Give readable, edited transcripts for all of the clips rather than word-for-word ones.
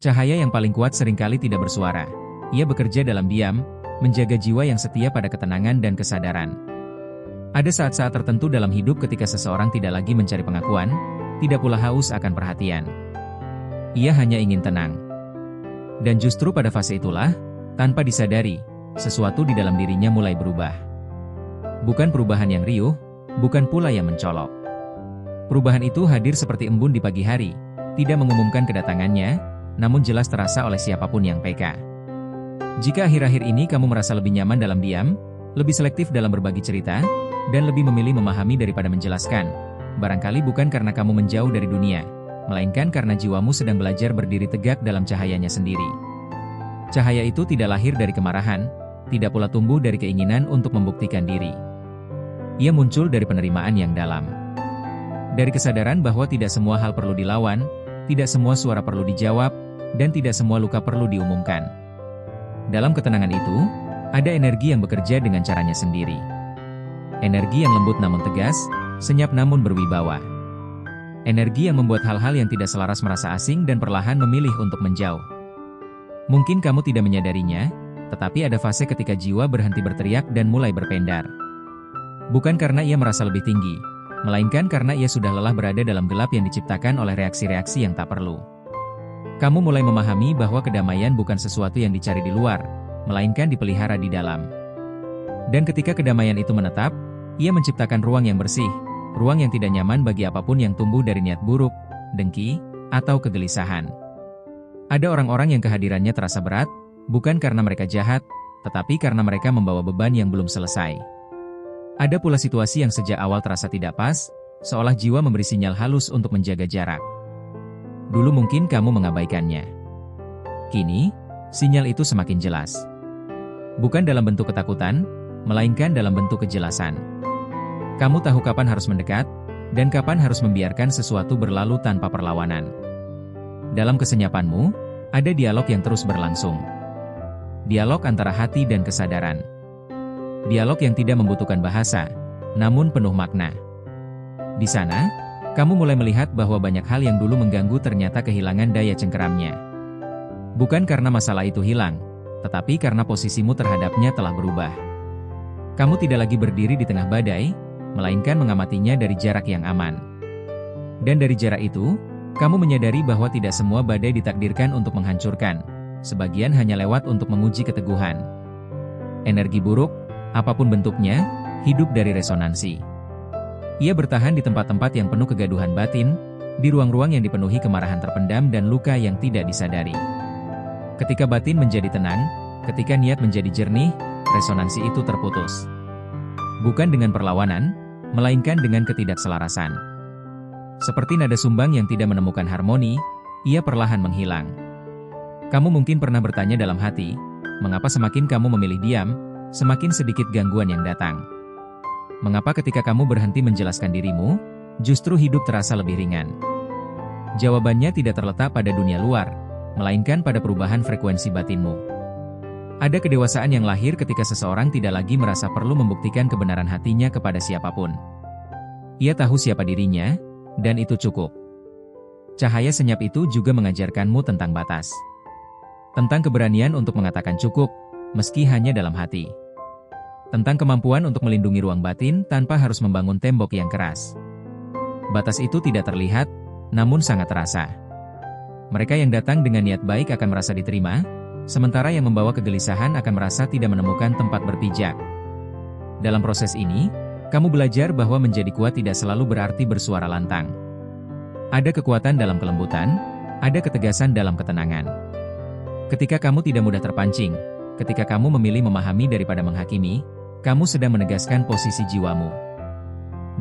Cahaya yang paling kuat seringkali tidak bersuara. Ia bekerja dalam diam, menjaga jiwa yang setia pada ketenangan dan kesadaran. Ada saat-saat tertentu dalam hidup ketika seseorang tidak lagi mencari pengakuan, tidak pula haus akan perhatian. Ia hanya ingin tenang. Dan justru pada fase itulah, tanpa disadari, sesuatu di dalam dirinya mulai berubah. Bukan perubahan yang riuh, bukan pula yang mencolok. Perubahan itu hadir seperti embun di pagi hari, tidak mengumumkan kedatangannya, namun jelas terasa oleh siapapun yang peka. Jika akhir-akhir ini kamu merasa lebih nyaman dalam diam, lebih selektif dalam berbagi cerita, dan lebih memilih memahami daripada menjelaskan, barangkali bukan karena kamu menjauh dari dunia, melainkan karena jiwamu sedang belajar berdiri tegak dalam cahayanya sendiri. Cahaya itu tidak lahir dari kemarahan, tidak pula tumbuh dari keinginan untuk membuktikan diri. Ia muncul dari penerimaan yang dalam. Dari kesadaran bahwa tidak semua hal perlu dilawan, tidak semua suara perlu dijawab, dan tidak semua luka perlu diumumkan. Dalam ketenangan itu, ada energi yang bekerja dengan caranya sendiri. Energi yang lembut namun tegas, senyap namun berwibawa. Energi yang membuat hal-hal yang tidak selaras merasa asing dan perlahan memilih untuk menjauh. Mungkin kamu tidak menyadarinya, tetapi ada fase ketika jiwa berhenti berteriak dan mulai berpendar. Bukan karena ia merasa lebih tinggi, melainkan karena ia sudah lelah berada dalam gelap yang diciptakan oleh reaksi-reaksi yang tak perlu. Kamu mulai memahami bahwa kedamaian bukan sesuatu yang dicari di luar, melainkan dipelihara di dalam. Dan ketika kedamaian itu menetap, ia menciptakan ruang yang bersih, ruang yang tidak nyaman bagi apapun yang tumbuh dari niat buruk, dengki, atau kegelisahan. Ada orang-orang yang kehadirannya terasa berat, bukan karena mereka jahat, tetapi karena mereka membawa beban yang belum selesai. Ada pula situasi yang sejak awal terasa tidak pas, seolah jiwa memberi sinyal halus untuk menjaga jarak. Dulu mungkin kamu mengabaikannya. Kini, sinyal itu semakin jelas. Bukan dalam bentuk ketakutan, melainkan dalam bentuk kejelasan. Kamu tahu kapan harus mendekat, dan kapan harus membiarkan sesuatu berlalu tanpa perlawanan. Dalam kesenyapanmu, ada dialog yang terus berlangsung. Dialog antara hati dan kesadaran. Dialog yang tidak membutuhkan bahasa, namun penuh makna. Di sana, kamu mulai melihat bahwa banyak hal yang dulu mengganggu ternyata kehilangan daya cengkeramnya. Bukan karena masalah itu hilang, tetapi karena posisimu terhadapnya telah berubah. Kamu tidak lagi berdiri di tengah badai, melainkan mengamatinya dari jarak yang aman. Dan dari jarak itu, kamu menyadari bahwa tidak semua badai ditakdirkan untuk menghancurkan, sebagian hanya lewat untuk menguji keteguhan. Energi buruk, apapun bentuknya, hidup dari resonansi. Ia bertahan di tempat-tempat yang penuh kegaduhan batin, di ruang-ruang yang dipenuhi kemarahan terpendam dan luka yang tidak disadari. Ketika batin menjadi tenang, ketika niat menjadi jernih, resonansi itu terputus. Bukan dengan perlawanan, melainkan dengan ketidakselarasan. Seperti nada sumbang yang tidak menemukan harmoni, ia perlahan menghilang. Kamu mungkin pernah bertanya dalam hati, mengapa semakin kamu memilih diam, semakin sedikit gangguan yang datang? Mengapa ketika kamu berhenti menjelaskan dirimu, justru hidup terasa lebih ringan? Jawabannya tidak terletak pada dunia luar, melainkan pada perubahan frekuensi batinmu. Ada kedewasaan yang lahir ketika seseorang tidak lagi merasa perlu membuktikan kebenaran hatinya kepada siapapun. Ia tahu siapa dirinya, dan itu cukup. Cahaya senyap itu juga mengajarkanmu tentang batas. Tentang keberanian untuk mengatakan cukup, meski hanya dalam hati. Tentang kemampuan untuk melindungi ruang batin tanpa harus membangun tembok yang keras. Batas itu tidak terlihat, namun sangat terasa. Mereka yang datang dengan niat baik akan merasa diterima, sementara yang membawa kegelisahan akan merasa tidak menemukan tempat berpijak. Dalam proses ini, kamu belajar bahwa menjadi kuat tidak selalu berarti bersuara lantang. Ada kekuatan dalam kelembutan, ada ketegasan dalam ketenangan. Ketika kamu tidak mudah terpancing, ketika kamu memilih memahami daripada menghakimi, kamu sedang menegaskan posisi jiwamu.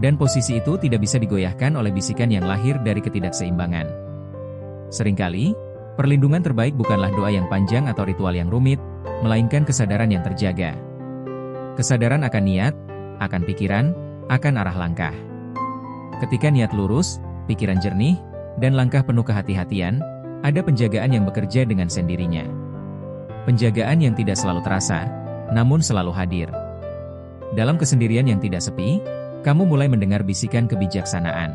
Dan posisi itu tidak bisa digoyahkan oleh bisikan yang lahir dari ketidakseimbangan. Seringkali, perlindungan terbaik bukanlah doa yang panjang atau ritual yang rumit, melainkan kesadaran yang terjaga. Kesadaran akan niat, akan pikiran, akan arah langkah. Ketika niat lurus, pikiran jernih, dan langkah penuh kehati-hatian, ada penjagaan yang bekerja dengan sendirinya. Penjagaan yang tidak selalu terasa, namun selalu hadir. Dalam kesendirian yang tidak sepi, kamu mulai mendengar bisikan kebijaksanaan.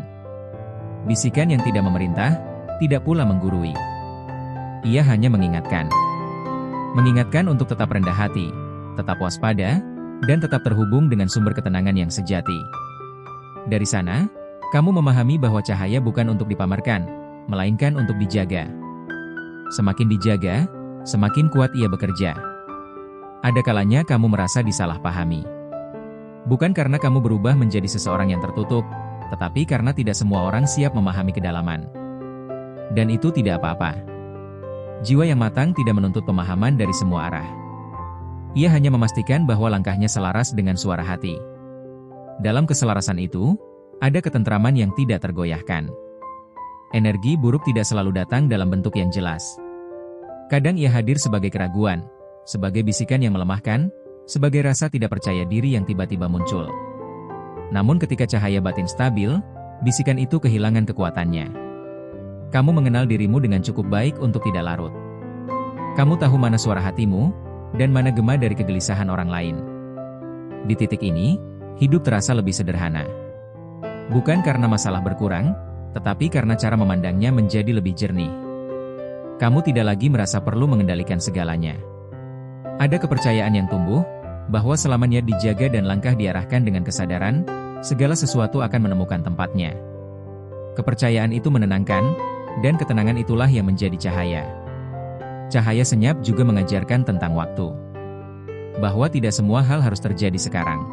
Bisikan yang tidak memerintah, tidak pula menggurui. Ia hanya mengingatkan. Mengingatkan untuk tetap rendah hati, tetap waspada, dan tetap terhubung dengan sumber ketenangan yang sejati. Dari sana, kamu memahami bahwa cahaya bukan untuk dipamerkan, melainkan untuk dijaga. Semakin dijaga, semakin kuat ia bekerja. Ada kalanya kamu merasa disalahpahami. Bukan karena kamu berubah menjadi seseorang yang tertutup, tetapi karena tidak semua orang siap memahami kedalaman. Dan itu tidak apa-apa. Jiwa yang matang tidak menuntut pemahaman dari semua arah. Ia hanya memastikan bahwa langkahnya selaras dengan suara hati. Dalam keselarasan itu, ada ketentraman yang tidak tergoyahkan. Energi buruk tidak selalu datang dalam bentuk yang jelas. Kadang ia hadir sebagai keraguan, sebagai bisikan yang melemahkan, sebagai rasa tidak percaya diri yang tiba-tiba muncul. Namun ketika cahaya batin stabil, bisikan itu kehilangan kekuatannya. Kamu mengenal dirimu dengan cukup baik untuk tidak larut. Kamu tahu mana suara hatimu, dan mana gema dari kegelisahan orang lain. Di titik ini, hidup terasa lebih sederhana. Bukan karena masalah berkurang, tetapi karena cara memandangnya menjadi lebih jernih. Kamu tidak lagi merasa perlu mengendalikan segalanya. Ada kepercayaan yang tumbuh, bahwa selama niat dijaga dan langkah diarahkan dengan kesadaran, segala sesuatu akan menemukan tempatnya. Kepercayaan itu menenangkan, dan ketenangan itulah yang menjadi cahaya. Cahaya senyap juga mengajarkan tentang waktu. Bahwa tidak semua hal harus terjadi sekarang.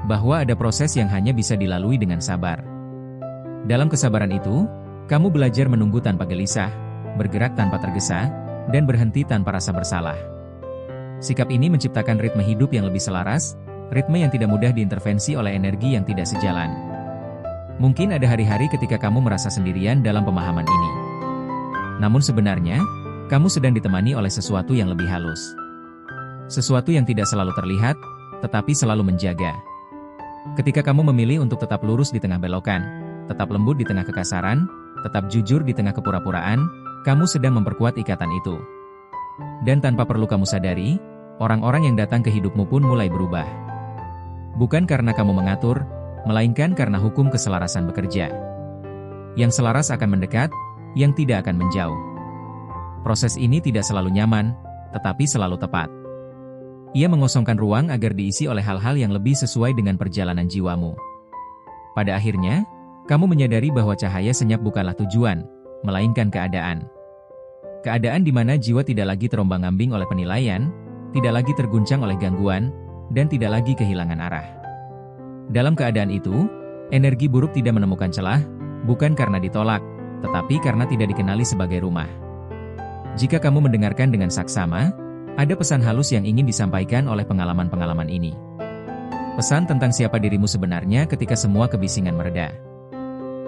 Bahwa ada proses yang hanya bisa dilalui dengan sabar. Dalam kesabaran itu, kamu belajar menunggu tanpa gelisah, bergerak tanpa tergesa, dan berhenti tanpa rasa bersalah. Sikap ini menciptakan ritme hidup yang lebih selaras, ritme yang tidak mudah diintervensi oleh energi yang tidak sejalan. Mungkin ada hari-hari ketika kamu merasa sendirian dalam pemahaman ini. Namun sebenarnya, kamu sedang ditemani oleh sesuatu yang lebih halus. Sesuatu yang tidak selalu terlihat, tetapi selalu menjaga. Ketika kamu memilih untuk tetap lurus di tengah belokan, tetap lembut di tengah kekasaran, tetap jujur di tengah kepura-puraan, kamu sedang memperkuat ikatan itu. Dan tanpa perlu kamu sadari, orang-orang yang datang ke hidupmu pun mulai berubah. Bukan karena kamu mengatur, melainkan karena hukum keselarasan bekerja. Yang selaras akan mendekat, yang tidak akan menjauh. Proses ini tidak selalu nyaman, tetapi selalu tepat. Ia mengosongkan ruang agar diisi oleh hal-hal yang lebih sesuai dengan perjalanan jiwamu. Pada akhirnya, kamu menyadari bahwa cahaya senyap bukanlah tujuan, melainkan keadaan. Keadaan di mana jiwa tidak lagi terombang-ambing oleh penilaian, tidak lagi terguncang oleh gangguan, dan tidak lagi kehilangan arah. Dalam keadaan itu, energi buruk tidak menemukan celah, bukan karena ditolak, tetapi karena tidak dikenali sebagai rumah. Jika kamu mendengarkan dengan saksama, ada pesan halus yang ingin disampaikan oleh pengalaman-pengalaman ini. Pesan tentang siapa dirimu sebenarnya ketika semua kebisingan mereda.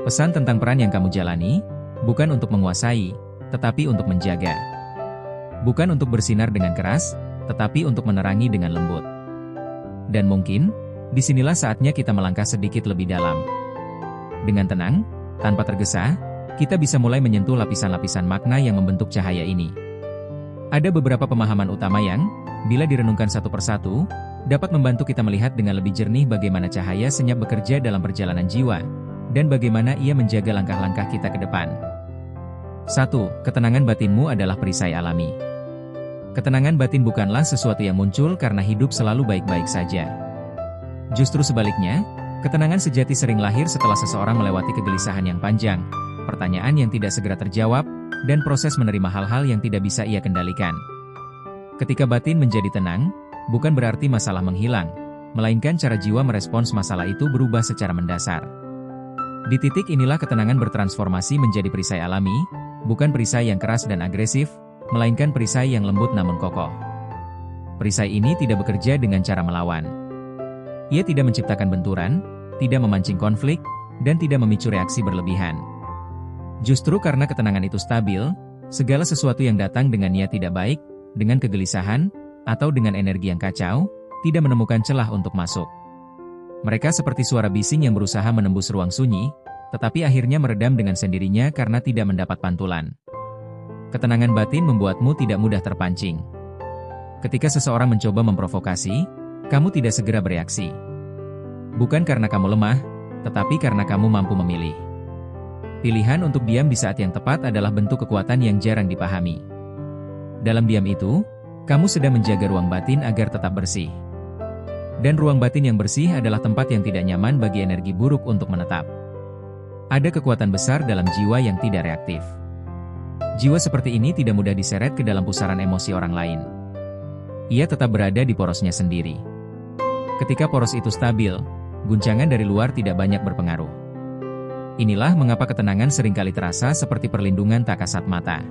Pesan tentang peran yang kamu jalani, bukan untuk menguasai, tetapi untuk menjaga. Bukan untuk bersinar dengan keras, tetapi untuk menerangi dengan lembut. Dan mungkin, disinilah saatnya kita melangkah sedikit lebih dalam. Dengan tenang, tanpa tergesa, kita bisa mulai menyentuh lapisan-lapisan makna yang membentuk cahaya ini. Ada beberapa pemahaman utama yang, bila direnungkan satu persatu, dapat membantu kita melihat dengan lebih jernih bagaimana cahaya senyap bekerja dalam perjalanan jiwa, dan bagaimana ia menjaga langkah-langkah kita ke depan. 1. Ketenangan batinmu adalah perisai alami. Ketenangan batin bukanlah sesuatu yang muncul karena hidup selalu baik-baik saja. Justru sebaliknya, ketenangan sejati sering lahir setelah seseorang melewati kegelisahan yang panjang, pertanyaan yang tidak segera terjawab, dan proses menerima hal-hal yang tidak bisa ia kendalikan. Ketika batin menjadi tenang, bukan berarti masalah menghilang, melainkan cara jiwa merespons masalah itu berubah secara mendasar. Di titik inilah ketenangan bertransformasi menjadi perisai alami, bukan perisai yang keras dan agresif, melainkan perisai yang lembut namun kokoh. Perisai ini tidak bekerja dengan cara melawan. Ia tidak menciptakan benturan, tidak memancing konflik, dan tidak memicu reaksi berlebihan. Justru karena ketenangan itu stabil, segala sesuatu yang datang dengan niat tidak baik, dengan kegelisahan, atau dengan energi yang kacau, tidak menemukan celah untuk masuk. Mereka seperti suara bising yang berusaha menembus ruang sunyi, tetapi akhirnya meredam dengan sendirinya karena tidak mendapat pantulan. Ketenangan batin membuatmu tidak mudah terpancing. Ketika seseorang mencoba memprovokasi, kamu tidak segera bereaksi. Bukan karena kamu lemah, tetapi karena kamu mampu memilih. Pilihan untuk diam di saat yang tepat adalah bentuk kekuatan yang jarang dipahami. Dalam diam itu, kamu sedang menjaga ruang batin agar tetap bersih. Dan ruang batin yang bersih adalah tempat yang tidak nyaman bagi energi buruk untuk menetap. Ada kekuatan besar dalam jiwa yang tidak reaktif. Jiwa seperti ini tidak mudah diseret ke dalam pusaran emosi orang lain. Ia tetap berada di porosnya sendiri. Ketika poros itu stabil, guncangan dari luar tidak banyak berpengaruh. Inilah mengapa ketenangan seringkali terasa seperti perlindungan tak kasat mata.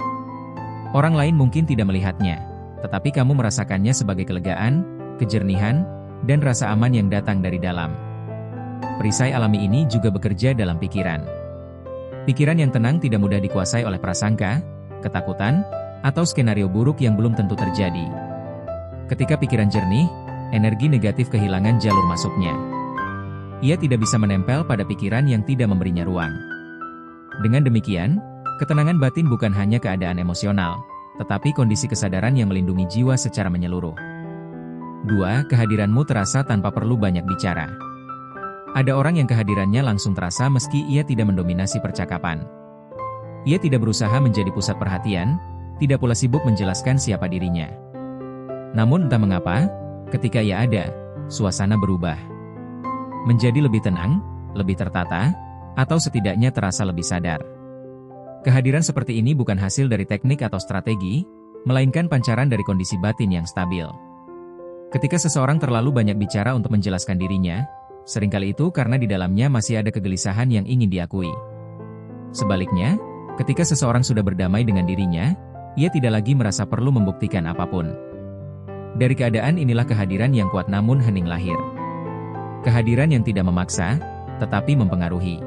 Orang lain mungkin tidak melihatnya, tetapi kamu merasakannya sebagai kelegaan, kejernihan, dan rasa aman yang datang dari dalam. Perisai alami ini juga bekerja dalam pikiran. Pikiran yang tenang tidak mudah dikuasai oleh prasangka, ketakutan, atau skenario buruk yang belum tentu terjadi. Ketika pikiran jernih, energi negatif kehilangan jalur masuknya. Ia tidak bisa menempel pada pikiran yang tidak memberinya ruang. Dengan demikian, ketenangan batin bukan hanya keadaan emosional, tetapi kondisi kesadaran yang melindungi jiwa secara menyeluruh. 2. Kehadiranmu terasa tanpa perlu banyak bicara. Ada orang yang kehadirannya langsung terasa meski ia tidak mendominasi percakapan. Ia tidak berusaha menjadi pusat perhatian, tidak pula sibuk menjelaskan siapa dirinya. Namun entah mengapa, ketika ia ada, suasana berubah. Menjadi lebih tenang, lebih tertata, atau setidaknya terasa lebih sadar. Kehadiran seperti ini bukan hasil dari teknik atau strategi, melainkan pancaran dari kondisi batin yang stabil. Ketika seseorang terlalu banyak bicara untuk menjelaskan dirinya, seringkali itu karena di dalamnya masih ada kegelisahan yang ingin diakui. Sebaliknya, ketika seseorang sudah berdamai dengan dirinya, ia tidak lagi merasa perlu membuktikan apapun. Dari keadaan inilah kehadiran yang kuat namun hening lahir. Kehadiran yang tidak memaksa, tetapi mempengaruhi.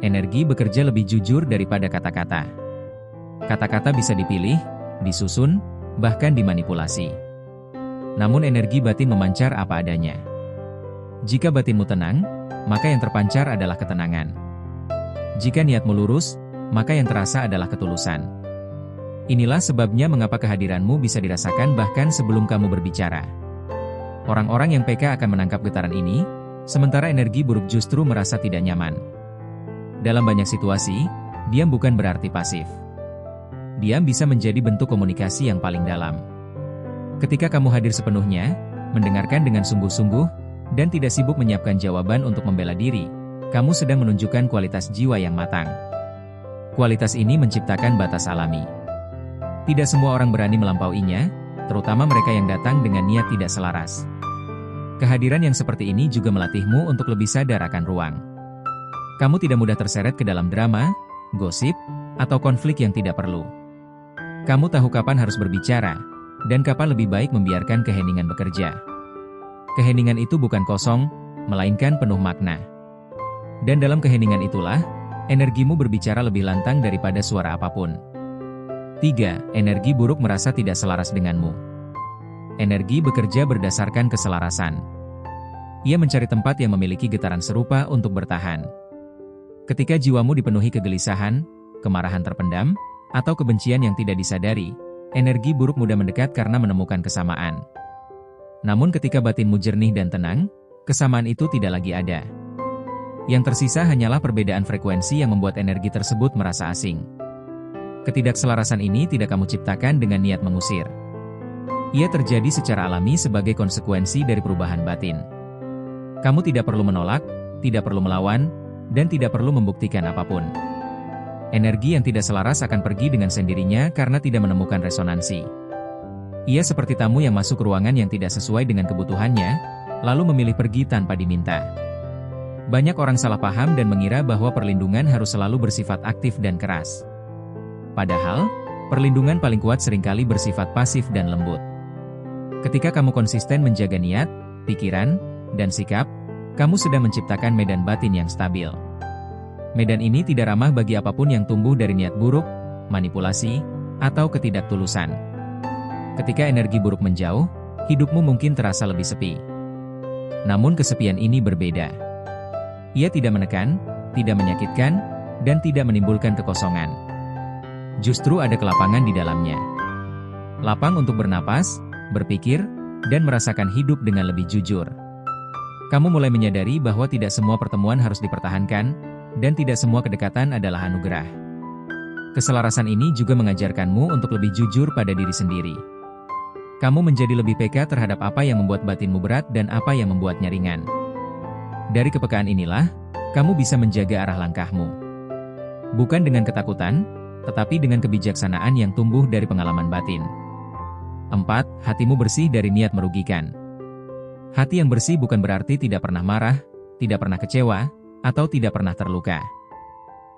Energi bekerja lebih jujur daripada kata-kata. Kata-kata bisa dipilih, disusun, bahkan dimanipulasi. Namun energi batin memancar apa adanya. Jika batinmu tenang, maka yang terpancar adalah ketenangan. Jika niatmu lurus, maka yang terasa adalah ketulusan. Inilah sebabnya mengapa kehadiranmu bisa dirasakan bahkan sebelum kamu berbicara. Orang-orang yang peka akan menangkap getaran ini, sementara energi buruk justru merasa tidak nyaman. Dalam banyak situasi, diam bukan berarti pasif. Diam bisa menjadi bentuk komunikasi yang paling dalam. Ketika kamu hadir sepenuhnya, mendengarkan dengan sungguh-sungguh, dan tidak sibuk menyiapkan jawaban untuk membela diri, kamu sedang menunjukkan kualitas jiwa yang matang. Kualitas ini menciptakan batas alami. Tidak semua orang berani melampauinya, terutama mereka yang datang dengan niat tidak selaras. Kehadiran yang seperti ini juga melatihmu untuk lebih sadar akan ruang. Kamu tidak mudah terseret ke dalam drama, gosip, atau konflik yang tidak perlu. Kamu tahu kapan harus berbicara, dan kapan lebih baik membiarkan keheningan bekerja. Keheningan itu bukan kosong, melainkan penuh makna. Dan dalam keheningan itulah, energimu berbicara lebih lantang daripada suara apapun. 3. Energi buruk merasa tidak selaras denganmu. Energi bekerja berdasarkan keselarasan. Ia mencari tempat yang memiliki getaran serupa untuk bertahan. Ketika jiwamu dipenuhi kegelisahan, kemarahan terpendam, atau kebencian yang tidak disadari, energi buruk mudah mendekat karena menemukan kesamaan. Namun ketika batinmu jernih dan tenang, kesamaan itu tidak lagi ada. Yang tersisa hanyalah perbedaan frekuensi yang membuat energi tersebut merasa asing. Ketidakselarasan ini tidak kamu ciptakan dengan niat mengusir. Ia terjadi secara alami sebagai konsekuensi dari perubahan batin. Kamu tidak perlu menolak, tidak perlu melawan, dan tidak perlu membuktikan apapun. Energi yang tidak selaras akan pergi dengan sendirinya karena tidak menemukan resonansi. Ia seperti tamu yang masuk ruangan yang tidak sesuai dengan kebutuhannya, lalu memilih pergi tanpa diminta. Banyak orang salah paham dan mengira bahwa perlindungan harus selalu bersifat aktif dan keras. Padahal, perlindungan paling kuat seringkali bersifat pasif dan lembut. Ketika kamu konsisten menjaga niat, pikiran, dan sikap, kamu sedang menciptakan medan batin yang stabil. Medan ini tidak ramah bagi apapun yang tumbuh dari niat buruk, manipulasi, atau ketidaktulusan. Ketika energi buruk menjauh, hidupmu mungkin terasa lebih sepi. Namun kesepian ini berbeda. Ia tidak menekan, tidak menyakitkan, dan tidak menimbulkan kekosongan. Justru ada kelapangan di dalamnya. Lapang untuk bernapas, berpikir, dan merasakan hidup dengan lebih jujur. Kamu mulai menyadari bahwa tidak semua pertemuan harus dipertahankan, dan tidak semua kedekatan adalah anugerah. Keselarasan ini juga mengajarkanmu untuk lebih jujur pada diri sendiri. Kamu menjadi lebih peka terhadap apa yang membuat batinmu berat dan apa yang membuatnya ringan. Dari kepekaan inilah, kamu bisa menjaga arah langkahmu. Bukan dengan ketakutan, tetapi dengan kebijaksanaan yang tumbuh dari pengalaman batin. 4. Hatimu bersih dari niat merugikan. Hati yang bersih bukan berarti tidak pernah marah, tidak pernah kecewa, atau tidak pernah terluka.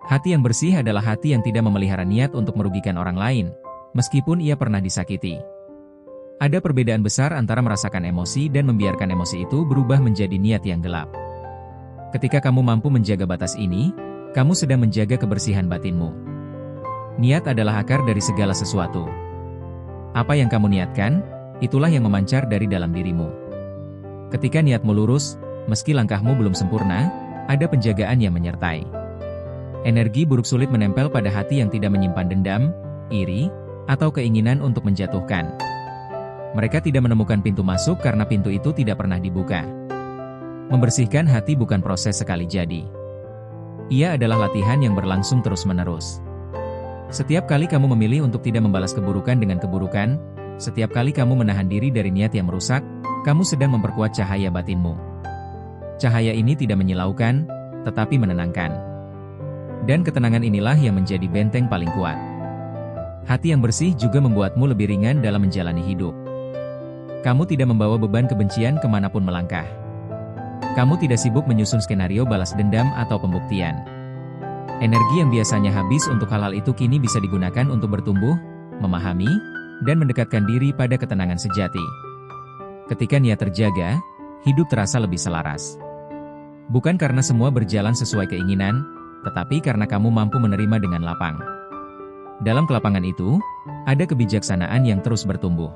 Hati yang bersih adalah hati yang tidak memelihara niat untuk merugikan orang lain, meskipun ia pernah disakiti. Ada perbedaan besar antara merasakan emosi dan membiarkan emosi itu berubah menjadi niat yang gelap. Ketika kamu mampu menjaga batas ini, kamu sedang menjaga kebersihan batinmu. Niat adalah akar dari segala sesuatu. Apa yang kamu niatkan, itulah yang memancar dari dalam dirimu. Ketika niatmu lurus, meski langkahmu belum sempurna, ada penjagaan yang menyertai. Energi buruk sulit menempel pada hati yang tidak menyimpan dendam, iri, atau keinginan untuk menjatuhkan. Mereka tidak menemukan pintu masuk karena pintu itu tidak pernah dibuka. Membersihkan hati bukan proses sekali jadi. Ia adalah latihan yang berlangsung terus-menerus. Setiap kali kamu memilih untuk tidak membalas keburukan dengan keburukan, setiap kali kamu menahan diri dari niat yang merusak, kamu sedang memperkuat cahaya batinmu. Cahaya ini tidak menyilaukan, tetapi menenangkan. Dan ketenangan inilah yang menjadi benteng paling kuat. Hati yang bersih juga membuatmu lebih ringan dalam menjalani hidup. Kamu tidak membawa beban kebencian kemanapun melangkah. Kamu tidak sibuk menyusun skenario balas dendam atau pembuktian. Energi yang biasanya habis untuk hal-hal itu kini bisa digunakan untuk bertumbuh, memahami, dan mendekatkan diri pada ketenangan sejati. Ketika niat terjaga, hidup terasa lebih selaras. Bukan karena semua berjalan sesuai keinginan, tetapi karena kamu mampu menerima dengan lapang. Dalam kelapangan itu, ada kebijaksanaan yang terus bertumbuh.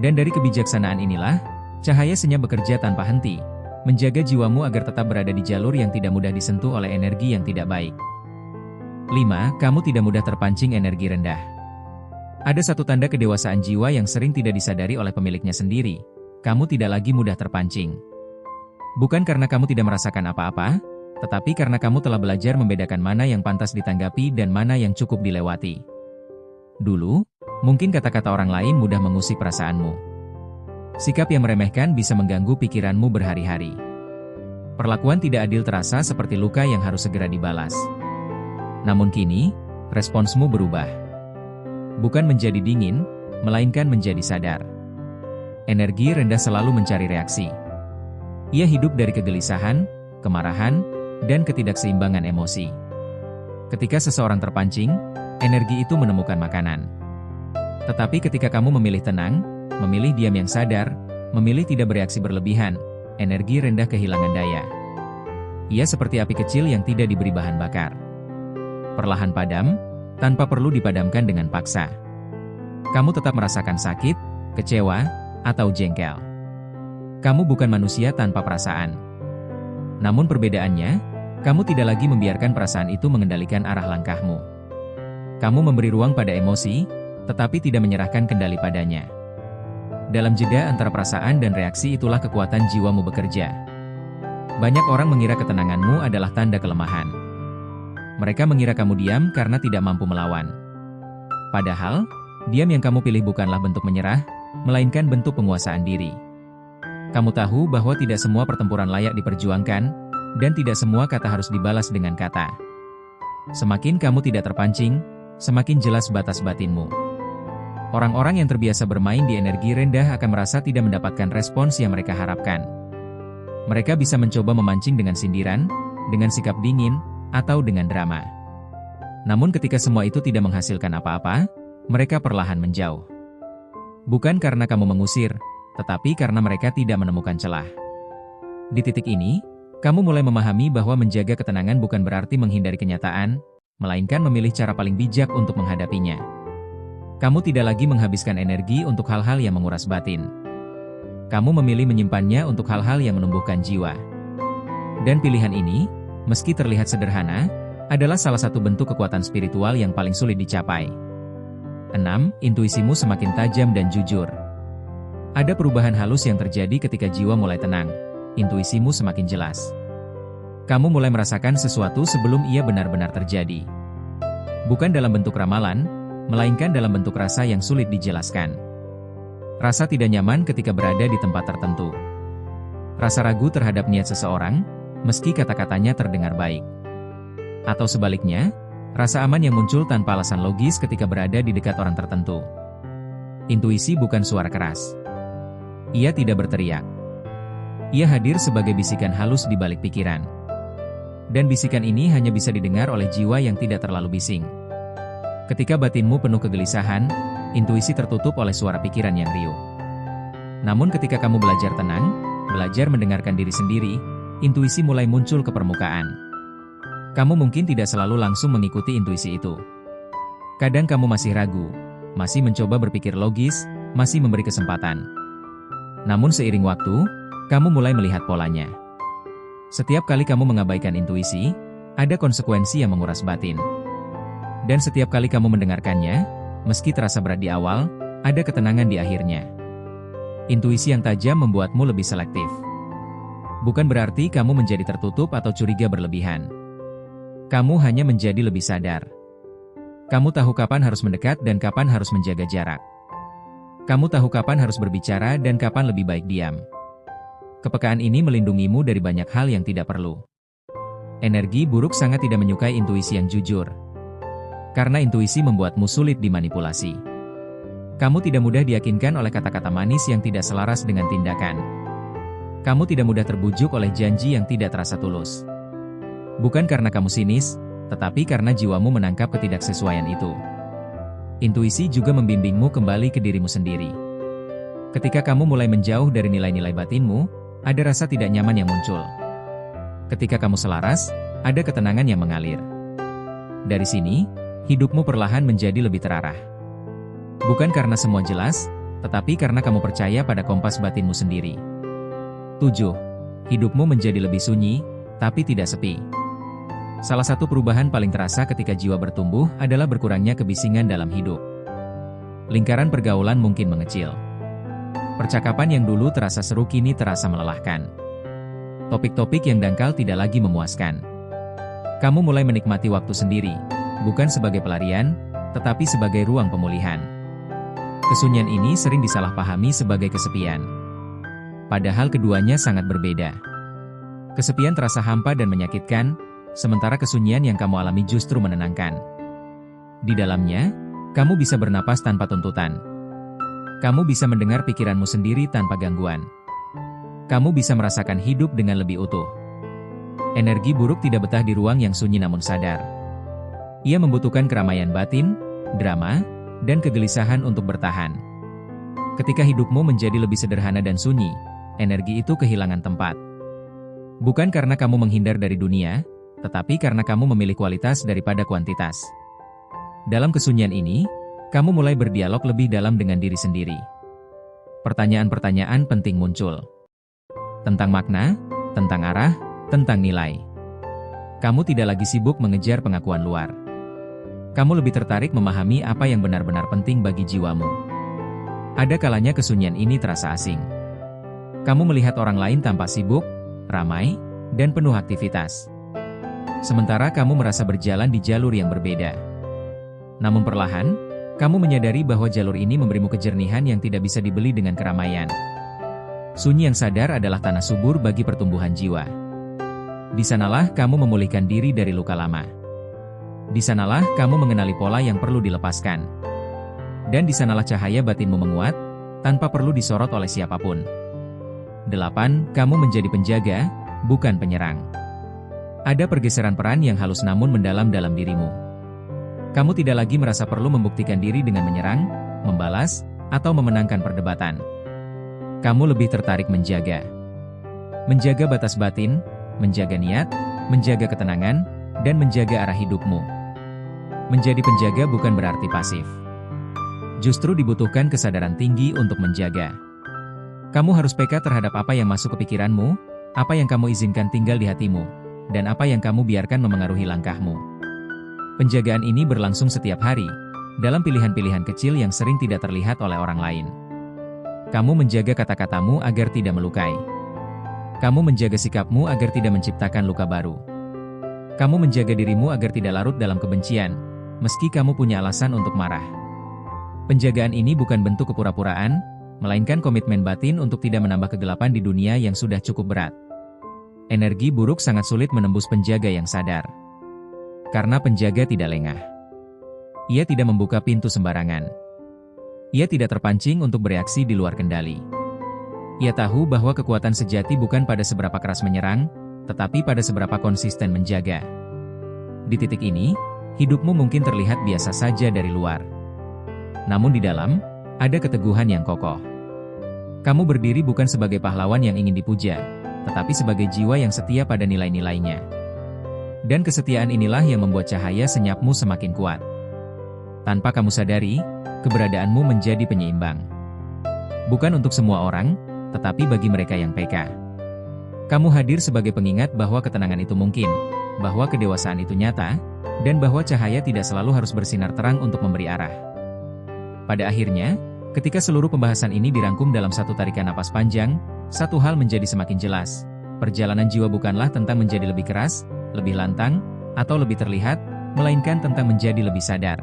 Dan dari kebijaksanaan inilah, cahaya senyap bekerja tanpa henti, menjaga jiwamu agar tetap berada di jalur yang tidak mudah disentuh oleh energi yang tidak baik. 5. Kamu tidak mudah terpancing energi rendah. Ada satu tanda kedewasaan jiwa yang sering tidak disadari oleh pemiliknya sendiri. Kamu tidak lagi mudah terpancing. Bukan karena kamu tidak merasakan apa-apa, tetapi karena kamu telah belajar membedakan mana yang pantas ditanggapi dan mana yang cukup dilewati. Dulu, mungkin kata-kata orang lain mudah mengusik perasaanmu. Sikap yang meremehkan bisa mengganggu pikiranmu berhari-hari. Perlakuan tidak adil terasa seperti luka yang harus segera dibalas. Namun kini, responsmu berubah. Bukan menjadi dingin, melainkan menjadi sadar. Energi rendah selalu mencari reaksi. Ia hidup dari kegelisahan, kemarahan, dan ketidakseimbangan emosi. Ketika seseorang terpancing, energi itu menemukan makanan. Tetapi ketika kamu memilih tenang, memilih diam yang sadar, memilih tidak bereaksi berlebihan, energi rendah kehilangan daya. Ia seperti api kecil yang tidak diberi bahan bakar. Perlahan padam, tanpa perlu dipadamkan dengan paksa. Kamu tetap merasakan sakit, kecewa, atau jengkel. Kamu bukan manusia tanpa perasaan. Namun perbedaannya, kamu tidak lagi membiarkan perasaan itu mengendalikan arah langkahmu. Kamu memberi ruang pada emosi, tetapi tidak menyerahkan kendali padanya. Dalam jeda antara perasaan dan reaksi itulah kekuatan jiwamu bekerja. Banyak orang mengira ketenanganmu adalah tanda kelemahan. Mereka mengira kamu diam karena tidak mampu melawan. Padahal, diam yang kamu pilih bukanlah bentuk menyerah, melainkan bentuk penguasaan diri. Kamu tahu bahwa tidak semua pertempuran layak diperjuangkan, dan tidak semua kata harus dibalas dengan kata. Semakin kamu tidak terpancing, semakin jelas batas batinmu. Orang-orang yang terbiasa bermain di energi rendah akan merasa tidak mendapatkan respons yang mereka harapkan. Mereka bisa mencoba memancing dengan sindiran, dengan sikap dingin, atau dengan drama. Namun ketika semua itu tidak menghasilkan apa-apa, mereka perlahan menjauh. Bukan karena kamu mengusir, tetapi karena mereka tidak menemukan celah. Di titik ini, kamu mulai memahami bahwa menjaga ketenangan bukan berarti menghindari kenyataan, melainkan memilih cara paling bijak untuk menghadapinya. Kamu tidak lagi menghabiskan energi untuk hal-hal yang menguras batin. Kamu memilih menyimpannya untuk hal-hal yang menumbuhkan jiwa. Dan pilihan ini, meski terlihat sederhana, adalah salah satu bentuk kekuatan spiritual yang paling sulit dicapai. 6. Intuisimu semakin tajam dan jujur. Ada perubahan halus yang terjadi ketika jiwa mulai tenang. Intuisimu semakin jelas. Kamu mulai merasakan sesuatu sebelum ia benar-benar terjadi. Bukan dalam bentuk ramalan, melainkan dalam bentuk rasa yang sulit dijelaskan. Rasa tidak nyaman ketika berada di tempat tertentu. Rasa ragu terhadap niat seseorang, meski kata-katanya terdengar baik. Atau sebaliknya, rasa aman yang muncul tanpa alasan logis ketika berada di dekat orang tertentu. Intuisi bukan suara keras. Ia tidak berteriak. Ia hadir sebagai bisikan halus di balik pikiran. Dan bisikan ini hanya bisa didengar oleh jiwa yang tidak terlalu bising. Ketika batinmu penuh kegelisahan, intuisi tertutup oleh suara pikiran yang riuh. Namun ketika kamu belajar tenang, belajar mendengarkan diri sendiri, intuisi mulai muncul ke permukaan. Kamu mungkin tidak selalu langsung mengikuti intuisi itu. Kadang kamu masih ragu, masih mencoba berpikir logis, masih memberi kesempatan. Namun seiring waktu, kamu mulai melihat polanya. Setiap kali kamu mengabaikan intuisi, ada konsekuensi yang menguras batin. Dan setiap kali kamu mendengarkannya, meski terasa berat di awal, ada ketenangan di akhirnya. Intuisi yang tajam membuatmu lebih selektif. Bukan berarti kamu menjadi tertutup atau curiga berlebihan. Kamu hanya menjadi lebih sadar. Kamu tahu kapan harus mendekat dan kapan harus menjaga jarak. Kamu tahu kapan harus berbicara dan kapan lebih baik diam. Kepekaan ini melindungimu dari banyak hal yang tidak perlu. Energi buruk sangat tidak menyukai intuisi yang jujur. Karena intuisi membuatmu sulit dimanipulasi. Kamu tidak mudah diyakinkan oleh kata-kata manis yang tidak selaras dengan tindakan. Kamu tidak mudah terbujuk oleh janji yang tidak terasa tulus. Bukan karena kamu sinis, tetapi karena jiwamu menangkap ketidaksesuaian itu. Intuisi juga membimbingmu kembali ke dirimu sendiri. Ketika kamu mulai menjauh dari nilai-nilai batinmu, ada rasa tidak nyaman yang muncul. Ketika kamu selaras, ada ketenangan yang mengalir. Dari sini, hidupmu perlahan menjadi lebih terarah. Bukan karena semua jelas, tetapi karena kamu percaya pada kompas batinmu sendiri. 7. Hidupmu menjadi lebih sunyi, tapi tidak sepi. Salah satu perubahan paling terasa ketika jiwa bertumbuh adalah berkurangnya kebisingan dalam hidup. Lingkaran pergaulan mungkin mengecil. Percakapan yang dulu terasa seru kini terasa melelahkan. Topik-topik yang dangkal tidak lagi memuaskan. Kamu mulai menikmati waktu sendiri, bukan sebagai pelarian, tetapi sebagai ruang pemulihan. Kesunyian ini sering disalahpahami sebagai kesepian. Padahal keduanya sangat berbeda. Kesepian terasa hampa dan menyakitkan, sementara kesunyian yang kamu alami justru menenangkan. Di dalamnya, kamu bisa bernapas tanpa tuntutan. Kamu bisa mendengar pikiranmu sendiri tanpa gangguan. Kamu bisa merasakan hidup dengan lebih utuh. Energi buruk tidak betah di ruang yang sunyi namun sadar. Ia membutuhkan keramaian batin, drama, dan kegelisahan untuk bertahan. Ketika hidupmu menjadi lebih sederhana dan sunyi, energi itu kehilangan tempat. Bukan karena kamu menghindar dari dunia, tetapi karena kamu memilih kualitas daripada kuantitas. Dalam kesunyian ini, kamu mulai berdialog lebih dalam dengan diri sendiri. Pertanyaan-pertanyaan penting muncul. Tentang makna, tentang arah, tentang nilai. Kamu tidak lagi sibuk mengejar pengakuan luar. Kamu lebih tertarik memahami apa yang benar-benar penting bagi jiwamu. Ada kalanya kesunyian ini terasa asing. Kamu melihat orang lain tampak sibuk, ramai, dan penuh aktivitas. Sementara kamu merasa berjalan di jalur yang berbeda. Namun perlahan, kamu menyadari bahwa jalur ini memberimu kejernihan yang tidak bisa dibeli dengan keramaian. Sunyi yang sadar adalah tanah subur bagi pertumbuhan jiwa. Di sanalah kamu memulihkan diri dari luka lama. Di sanalah kamu mengenali pola yang perlu dilepaskan. Dan di sanalah cahaya batinmu menguat, tanpa perlu disorot oleh siapapun. 8. Kamu menjadi penjaga, bukan penyerang. Ada pergeseran peran yang halus namun mendalam dalam dirimu. Kamu tidak lagi merasa perlu membuktikan diri dengan menyerang, membalas, atau memenangkan perdebatan. Kamu lebih tertarik menjaga. Menjaga batas batin, menjaga niat, menjaga ketenangan, dan menjaga arah hidupmu. Menjadi penjaga bukan berarti pasif. Justru dibutuhkan kesadaran tinggi untuk menjaga. Kamu harus peka terhadap apa yang masuk ke pikiranmu, apa yang kamu izinkan tinggal di hatimu, dan apa yang kamu biarkan memengaruhi langkahmu. Penjagaan ini berlangsung setiap hari, dalam pilihan-pilihan kecil yang sering tidak terlihat oleh orang lain. Kamu menjaga kata-katamu agar tidak melukai. Kamu menjaga sikapmu agar tidak menciptakan luka baru. Kamu menjaga dirimu agar tidak larut dalam kebencian, meski kamu punya alasan untuk marah. Penjagaan ini bukan bentuk kepura-puraan, melainkan komitmen batin untuk tidak menambah kegelapan di dunia yang sudah cukup berat. Energi buruk sangat sulit menembus penjaga yang sadar. Karena penjaga tidak lengah. Ia tidak membuka pintu sembarangan. Ia tidak terpancing untuk bereaksi di luar kendali. Ia tahu bahwa kekuatan sejati bukan pada seberapa keras menyerang, tetapi pada seberapa konsisten menjaga. Di titik ini, hidupmu mungkin terlihat biasa saja dari luar. Namun di dalam, ada keteguhan yang kokoh. Kamu berdiri bukan sebagai pahlawan yang ingin dipuja, tetapi sebagai jiwa yang setia pada nilai-nilainya. Dan kesetiaan inilah yang membuat cahaya senyapmu semakin kuat. Tanpa kamu sadari, keberadaanmu menjadi penyeimbang. Bukan untuk semua orang, tetapi bagi mereka yang peka. Kamu hadir sebagai pengingat bahwa ketenangan itu mungkin, bahwa kedewasaan itu nyata, dan bahwa cahaya tidak selalu harus bersinar terang untuk memberi arah. Pada akhirnya, ketika seluruh pembahasan ini dirangkum dalam satu tarikan napas panjang, satu hal menjadi semakin jelas. Perjalanan jiwa bukanlah tentang menjadi lebih keras, lebih lantang, atau lebih terlihat, melainkan tentang menjadi lebih sadar.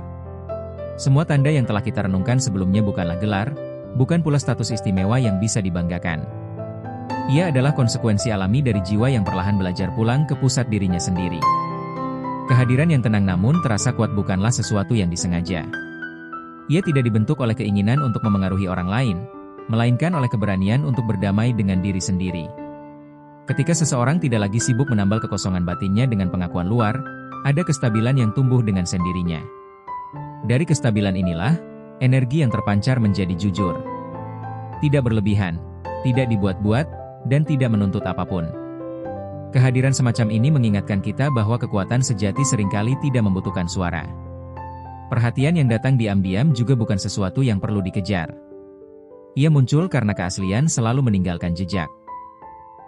Semua tanda yang telah kita renungkan sebelumnya bukanlah gelar, bukan pula status istimewa yang bisa dibanggakan. Ia adalah konsekuensi alami dari jiwa yang perlahan belajar pulang ke pusat dirinya sendiri. Kehadiran yang tenang namun terasa kuat bukanlah sesuatu yang disengaja. Ia tidak dibentuk oleh keinginan untuk memengaruhi orang lain, melainkan oleh keberanian untuk berdamai dengan diri sendiri. Ketika seseorang tidak lagi sibuk menambal kekosongan batinnya dengan pengakuan luar, ada kestabilan yang tumbuh dengan sendirinya. Dari kestabilan inilah, energi yang terpancar menjadi jujur. Tidak berlebihan, tidak dibuat-buat, dan tidak menuntut apapun. Kehadiran semacam ini mengingatkan kita bahwa kekuatan sejati seringkali tidak membutuhkan suara. Perhatian yang datang diam-diam juga bukan sesuatu yang perlu dikejar. Ia muncul karena keaslian selalu meninggalkan jejak.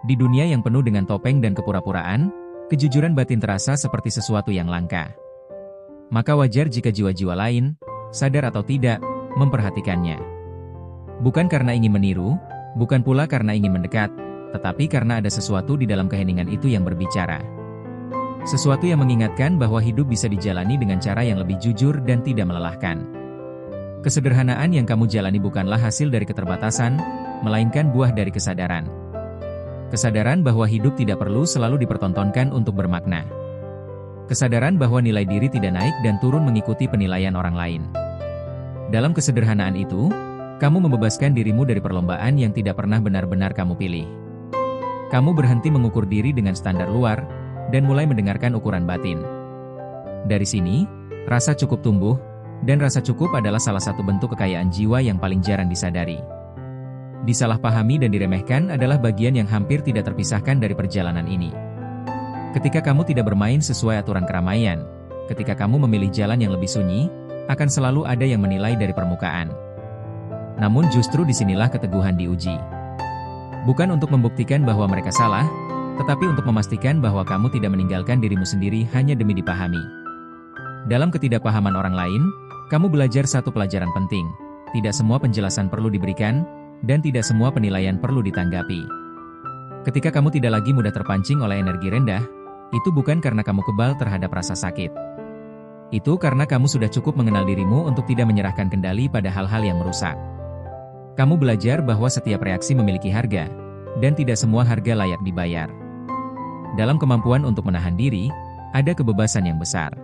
Di dunia yang penuh dengan topeng dan kepura-puraan, kejujuran batin terasa seperti sesuatu yang langka. Maka wajar jika jiwa-jiwa lain, sadar atau tidak, memperhatikannya. Bukan karena ingin meniru, bukan pula karena ingin mendekat, tetapi karena ada sesuatu di dalam keheningan itu yang berbicara. Sesuatu yang mengingatkan bahwa hidup bisa dijalani dengan cara yang lebih jujur dan tidak melelahkan. Kesederhanaan yang kamu jalani bukanlah hasil dari keterbatasan, melainkan buah dari kesadaran. Kesadaran bahwa hidup tidak perlu selalu dipertontonkan untuk bermakna. Kesadaran bahwa nilai diri tidak naik dan turun mengikuti penilaian orang lain. Dalam kesederhanaan itu, kamu membebaskan dirimu dari perlombaan yang tidak pernah benar-benar kamu pilih. Kamu berhenti mengukur diri dengan standar luar, dan mulai mendengarkan ukuran batin. Dari sini, rasa cukup tumbuh, dan rasa cukup adalah salah satu bentuk kekayaan jiwa yang paling jarang disadari. Disalahpahami dan diremehkan adalah bagian yang hampir tidak terpisahkan dari perjalanan ini. Ketika kamu tidak bermain sesuai aturan keramaian, ketika kamu memilih jalan yang lebih sunyi, akan selalu ada yang menilai dari permukaan. Namun justru disinilah keteguhan diuji. Bukan untuk membuktikan bahwa mereka salah, tetapi untuk memastikan bahwa kamu tidak meninggalkan dirimu sendiri hanya demi dipahami. Dalam ketidakpahaman orang lain, kamu belajar satu pelajaran penting. Tidak semua penjelasan perlu diberikan, dan tidak semua penilaian perlu ditanggapi. Ketika kamu tidak lagi mudah terpancing oleh energi rendah, itu bukan karena kamu kebal terhadap rasa sakit. Itu karena kamu sudah cukup mengenal dirimu untuk tidak menyerahkan kendali pada hal-hal yang merusak. Kamu belajar bahwa setiap reaksi memiliki harga, dan tidak semua harga layak dibayar. Dalam kemampuan untuk menahan diri, ada kebebasan yang besar.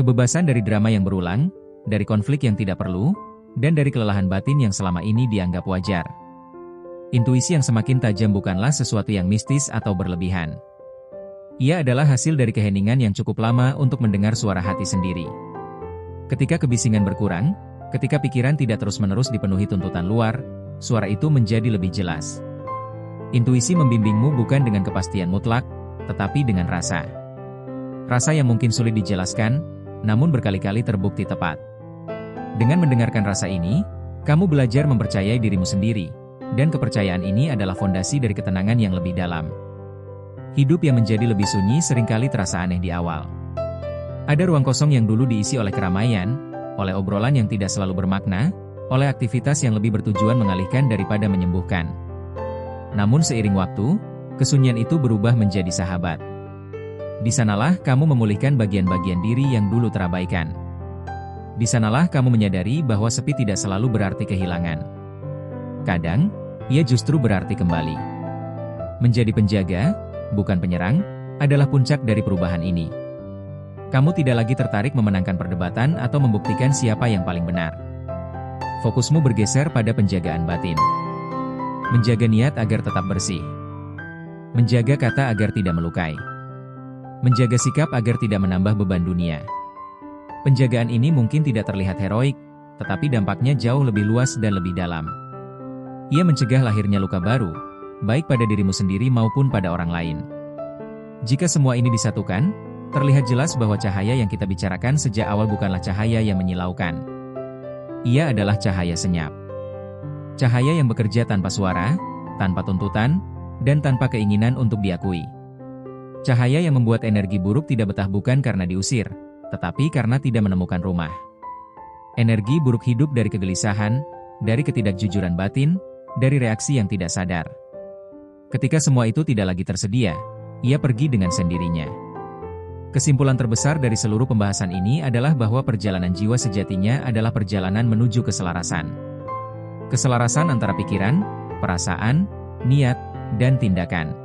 Kebebasan dari drama yang berulang, dari konflik yang tidak perlu, dan dari kelelahan batin yang selama ini dianggap wajar. Intuisi yang semakin tajam bukanlah sesuatu yang mistis atau berlebihan. Ia adalah hasil dari keheningan yang cukup lama untuk mendengar suara hati sendiri. Ketika kebisingan berkurang, ketika pikiran tidak terus-menerus dipenuhi tuntutan luar, suara itu menjadi lebih jelas. Intuisi membimbingmu bukan dengan kepastian mutlak, tetapi dengan rasa. Rasa yang mungkin sulit dijelaskan, namun berkali-kali terbukti tepat. Dengan mendengarkan rasa ini, kamu belajar mempercayai dirimu sendiri, dan kepercayaan ini adalah fondasi dari ketenangan yang lebih dalam. Hidup yang menjadi lebih sunyi seringkali terasa aneh di awal. Ada ruang kosong yang dulu diisi oleh keramaian, oleh obrolan yang tidak selalu bermakna, oleh aktivitas yang lebih bertujuan mengalihkan daripada menyembuhkan. Namun seiring waktu, kesunyian itu berubah menjadi sahabat. Di sanalah kamu memulihkan bagian-bagian diri yang dulu terabaikan. Di sanalah kamu menyadari bahwa sepi tidak selalu berarti kehilangan. Kadang, ia justru berarti kembali. Menjadi penjaga, bukan penyerang, adalah puncak dari perubahan ini. Kamu tidak lagi tertarik memenangkan perdebatan atau membuktikan siapa yang paling benar. Fokusmu bergeser pada penjagaan batin. Menjaga niat agar tetap bersih. Menjaga kata agar tidak melukai. Menjaga sikap agar tidak menambah beban dunia. Penjagaan ini mungkin tidak terlihat heroik, tetapi dampaknya jauh lebih luas dan lebih dalam. Ia mencegah lahirnya luka baru, baik pada dirimu sendiri maupun pada orang lain. Jika semua ini disatukan, terlihat jelas bahwa cahaya yang kita bicarakan sejak awal bukanlah cahaya yang menyilaukan. Ia adalah cahaya senyap. Cahaya yang bekerja tanpa suara, tanpa tuntutan, dan tanpa keinginan untuk diakui. Cahaya yang membuat energi buruk tidak betah bukan karena diusir, tetapi karena tidak menemukan rumah. Energi buruk hidup dari kegelisahan, dari ketidakjujuran batin, dari reaksi yang tidak sadar. Ketika semua itu tidak lagi tersedia, ia pergi dengan sendirinya. Kesimpulan terbesar dari seluruh pembahasan ini adalah bahwa perjalanan jiwa sejatinya adalah perjalanan menuju keselarasan. Keselarasan antara pikiran, perasaan, niat, dan tindakan.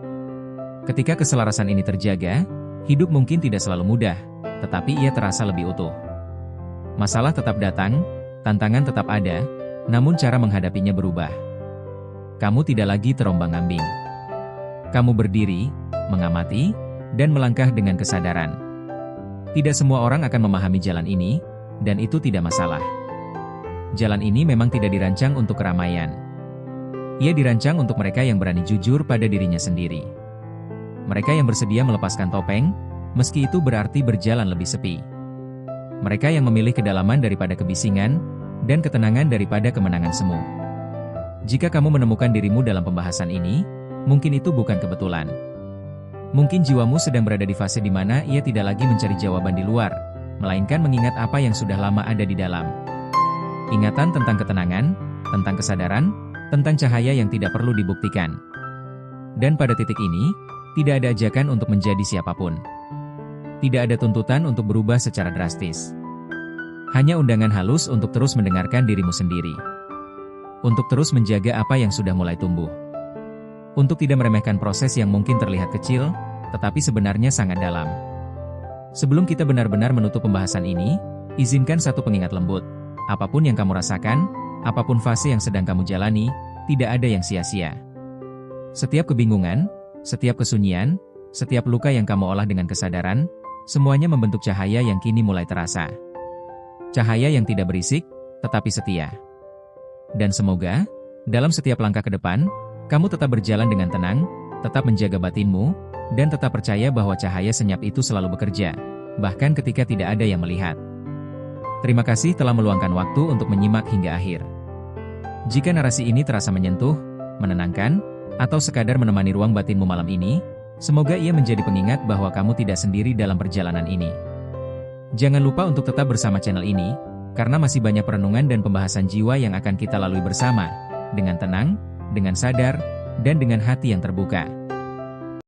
Ketika keselarasan ini terjaga, hidup mungkin tidak selalu mudah, tetapi ia terasa lebih utuh. Masalah tetap datang, tantangan tetap ada, namun cara menghadapinya berubah. Kamu tidak lagi terombang-ambing. Kamu berdiri, mengamati, dan melangkah dengan kesadaran. Tidak semua orang akan memahami jalan ini, dan itu tidak masalah. Jalan ini memang tidak dirancang untuk keramaian. Ia dirancang untuk mereka yang berani jujur pada dirinya sendiri. Mereka yang bersedia melepaskan topeng, meski itu berarti berjalan lebih sepi. Mereka yang memilih kedalaman daripada kebisingan, dan ketenangan daripada kemenangan semu. Jika kamu menemukan dirimu dalam pembahasan ini, mungkin itu bukan kebetulan. Mungkin jiwamu sedang berada di fase di mana ia tidak lagi mencari jawaban di luar, melainkan mengingat apa yang sudah lama ada di dalam. Ingatan tentang ketenangan, tentang kesadaran, tentang cahaya yang tidak perlu dibuktikan. Dan pada titik ini, tidak ada ajakan untuk menjadi siapapun. Tidak ada tuntutan untuk berubah secara drastis. Hanya undangan halus untuk terus mendengarkan dirimu sendiri. Untuk terus menjaga apa yang sudah mulai tumbuh. Untuk tidak meremehkan proses yang mungkin terlihat kecil, tetapi sebenarnya sangat dalam. Sebelum kita benar-benar menutup pembahasan ini, izinkan satu pengingat lembut. Apapun yang kamu rasakan, apapun fase yang sedang kamu jalani, tidak ada yang sia-sia. Setiap kebingungan, setiap kesunyian, setiap luka yang kamu olah dengan kesadaran, semuanya membentuk cahaya yang kini mulai terasa. Cahaya yang tidak berisik, tetapi setia. Dan semoga, dalam setiap langkah ke depan, kamu tetap berjalan dengan tenang, tetap menjaga batinmu, dan tetap percaya bahwa cahaya senyap itu selalu bekerja, bahkan ketika tidak ada yang melihat. Terima kasih telah meluangkan waktu untuk menyimak hingga akhir. Jika narasi ini terasa menyentuh, menenangkan, atau sekadar menemani ruang batinmu malam ini, semoga ia menjadi pengingat bahwa kamu tidak sendiri dalam perjalanan ini. Jangan lupa untuk tetap bersama channel ini, karena masih banyak perenungan dan pembahasan jiwa yang akan kita lalui bersama, dengan tenang, dengan sadar, dan dengan hati yang terbuka.